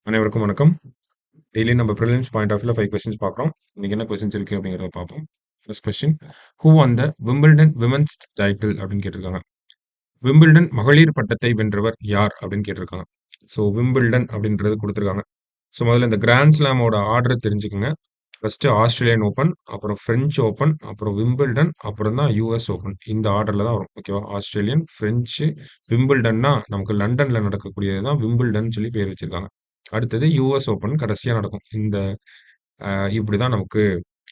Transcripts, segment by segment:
அனைவருக்கும் வணக்கம். டெய்லி நம்ம ப்ரிலிம்ஸ் பாயிண்ட் ஆஃப் வியூல 5 கொஸ்டின்ஸ் பார்க்குறோம். இன்னைக்கு என்ன கொஸ்டின்ஸ் இருக்கு அப்படிங்கிறத பார்ப்போம். First question, who won the Wimbledon women's title அப்படின்னு கேட்டிருக்காங்க. விம்பிள்டன் மகளிர் பட்டத்தை வென்றவர் யார் அப்படின்னு கேட்டிருக்காங்க. ஸோ விம்பிள்டன் அப்படின்றது கொடுத்துருக்காங்க. ஸோ முதல்ல இந்த கிராண்ட் ஸ்லாமோட ஆர்டர் தெரிஞ்சுக்கோங்க. ஃபர்ஸ்ட் ஆஸ்திரேலியன் ஓப்பன், அப்புறம் பிரெஞ்சு ஓப்பன், அப்புறம் விம்பிள்டன், அப்புறம் தான் யூஎஸ் ஓப்பன். இந்த ஆர்டர்ல தான் வரும். ஓகேவா? ஆஸ்திரேலியன், பிரெஞ்சு, விம்பிள்டன்னா நமக்கு லண்டன்ல நடக்கக்கூடியது தான் விம்பிள்டன் சொல்லி பேர் வச்சிருக்காங்க. அடுத்தது யுஎஸ் ஓப்பன் கடைசியா நடக்கும். இப்படிதான் நமக்கு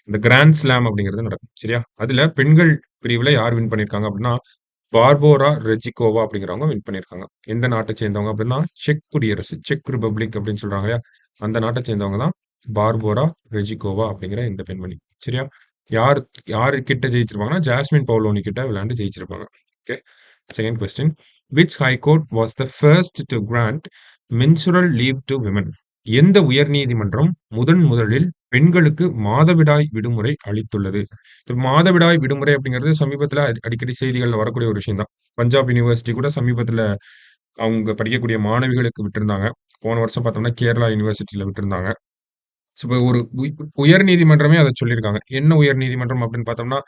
இந்த கிராண்ட் ஸ்லாம் அப்படிங்கிறது நடக்கும். சரியா? அதுல பெண்கள் பிரிவுல யார் வின் பண்ணியிருக்காங்க அப்படின்னா, பார்போரா ரெஜிகோவா அப்படிங்கிறவங்க வின் பண்ணியிருக்காங்க. எந்த நாட்டை சேர்ந்தவங்க அப்படின்னா, செக் குடியரசு, செக் ரிபப்ளிக் அப்படின்னு சொல்றாங்க இல்லையா? அந்த நாட்டை சேர்ந்தவங்க தான் பார்போரா ரெஜிகோவா அப்படிங்கிற இந்த பெண்மணி. சரியா? யார் யாரு கிட்ட ஜெயிச்சிருப்பாங்கன்னா, ஜாஸ்மின் பவுலோனி கிட்ட விளையாண்டு ஜெயிச்சிருப்பாங்க. ஓகே. Second question, which high court was the first to grant menstrual leave to women? எந்த உயர்நீதிமன்றம் முதலில் பெண்களுக்கு மாதவிடாய் விடுமுறை அளித்துள்ளது? மாதவிடாய் விடுமுறை அப்படிங்கிறது சமீபத்துல அடிக்கடி செய்திகள்ல வரக்கூடிய ஒரு விஷயம் தான். பஞ்சாப் யூனிவர்சிட்டி கூட சமீபத்துல அவங்க படிக்கக்கூடிய மாணவிகளுக்கு விட்டிருந்தாங்க. போன வருஷம் பார்த்தோம்னா கேரளா யூனிவர்சிட்டியில விட்டிருந்தாங்க. இப்ப ஒரு உயர் நீதிமன்றமே அத சொல்லியிருக்காங்க. என்ன உயர் நீதிமன்றம் அப்படின்னு பார்த்தோம்னா,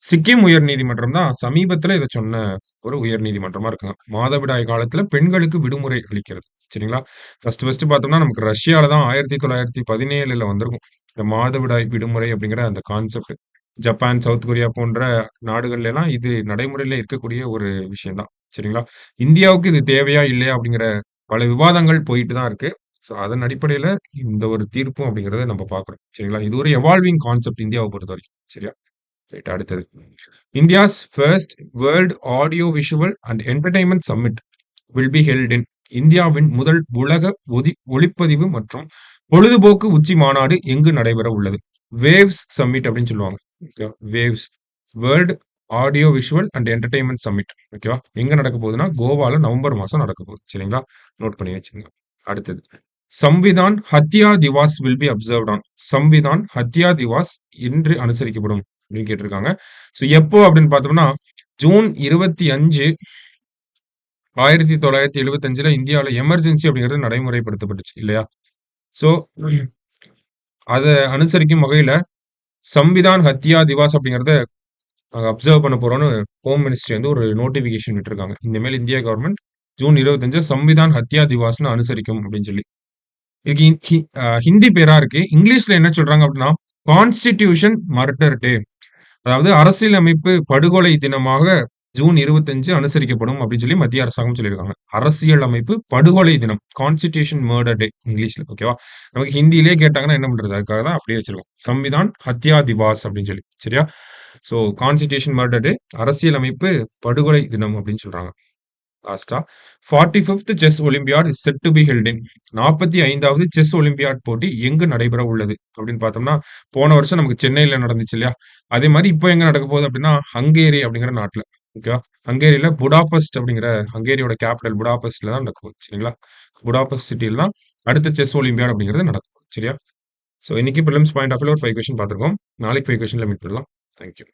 சிக்கிம் உயர் நீதிமன்றம் தான் சமீபத்தில இத சொன்ன ஒரு உயர் நீதிமன்றமா இருக்குங்க. மாதவிடாய் காலத்தில பெண்களுக்கு விடுமுறை அளிக்கிறது. சரிங்களா? ஃபர்ஸ்ட் பார்த்தோம்னா, நமக்கு ரஷ்யால தான் 1917ல வந்திருக்கும். இந்த மாதவிடாய் விடுமுறை அப்படிங்கிற அந்த கான்செப்ட். ஜப்பான், சவுத் கொரியா போன்ற நாடுகள்ல எல்லாம் இது நடைமுறையில இருக்கக்கூடிய ஒரு விஷயம் தான். சரிங்களா? இந்தியாவுக்கு இது தேவையா? இல்லையா? அப்படிங்கிற பல விவாதங்கள் போயிட்டு தான் இருக்கு. ஸோ, அதன் அடிப்படையில இந்த ஒரு தீர்ப்பும் அப்படிங்கிறத நம்ம பார்க்குறோம். சரிங்களா? இது ஒரு எவால்விங் கான்செப்ட் இந்தியாவ பொறுத்தவரைக்கும். சரியா? ரைட், அடுத்தது. India's first world audio visual and entertainment summit will be held in. இந்தியாவின் முதல் உலக ஒளிப்பதிவு மற்றும் பொழுதுபோக்கு உச்சி மாநாடு எங்கு நடைபெற உள்ளது? வேவ்ஸ் சம்மிட் அப்படின்னு சொல்லுவாங்க. ஓகேவா? Waves world audio visual and entertainment summit. ஓகேவா? எங்க நடக்க போகுதுன்னா கோவால நவம்பர் மாசம் நடக்க போகுது. சரிங்களா? நோட் பண்ணி வச்சுங்க. அடுத்தது, Samvidhan Hatya Diwas will be observed on. Samvidhan Hatya Diwas என்று அனுசரிக்கப்படும் அப்படின்னு கேட்டிருக்காங்க. ஸோ எப்போ அப்படின்னு பார்த்தோம்னா, ஜூன் 25, 1975ல இந்தியாவுல எமர்ஜென்சி அப்படிங்கிறது நடைமுறைப்படுத்தப்பட்டுச்சு இல்லையா? ஸோ அத அனுசரிக்கும் வகையில சம்விதான் ஹத்யா திவாஸ் அப்படிங்கிறத நாங்க அப்சர்வ் பண்ண போறோம்னு ஹோம் மினிஸ்ட்ரி வந்து ஒரு நோட்டிஃபிகேஷன் விட்டுருக்காங்க. இனிமேல் இந்திய கவர்மெண்ட் ஜூன் 25 சம்விதான் ஹத்யா திவாஸ்னு அனுசரிக்கும் அப்படின்னு சொல்லி. இதுக்கு ஹிந்தி பேரா இருக்கு. இங்கிலீஷ்ல என்ன சொல்றாங்க அப்படின்னா, கான்ஸ்டிடியூஷன் மர்டர் டே. அதாவது அரசியலமைப்பு படுகொலை தினமாக ஜூன் 25 அனுசரிக்கப்படும் அப்படின்னு சொல்லி மத்திய அரசாங்கம் சொல்லியிருக்காங்க. அரசியல் அமைப்பு படுகொலை தினம், கான்ஸ்டிடியூஷன் மர்டர் டே இங்கிலீஷ்ல. ஓகேவா? நமக்கு ஹிந்தியிலே கேட்டாங்கன்னா என்ன பண்றது? அதுக்காக தான் அப்படியே வச்சிருக்கோம். சம்விதான் ஹத்யா திவாஸ் அப்படின்னு சொல்லி. சரியா? ஸோ கான்ஸ்டிடியூஷன் மர்டர் டே, அரசியல் அமைப்பு படுகொலை தினம் அப்படின்னு சொல்றாங்க. லாஸ்டா 45th chess Olympiad is set to be held in. 45வது செஸ் ஒலிம்பியாட் போட்டி எங்கு நடைபெற உள்ளது அப்படின்னு பார்த்தோம்னா, போன வருஷம் நமக்கு சென்னையில நடந்துச்சு இல்லையா? அதே மாதிரி இப்போ எங்க நடக்க போகுது அப்படின்னா, ஹங்கேரி அப்படிங்கிற நாட்டுல. ஓகேவா? ஹங்கேரியில புடாபெஸ்ட் அப்படிங்கிற ஹங்கேரியோட கேபிட்டல் புடாபெஸ்ட்ல தான் நடக்கும். சரிங்களா? புடாபெஸ்ட் சிட்டில தான் அடுத்த செஸ் ஒலிம்பியாட் அப்படிங்கிறது நடக்கும். சரியா? ஸோ இன்னைக்கு பிலிம்ஸ் பாயிண்ட் ஆஃப் வியூல ஒரு 5 கொஸ்டின் பார்த்திருக்கோம். நாளைக்கு 5 கொஸ்டின்ல மீட் பண்ணலாம். Thank you.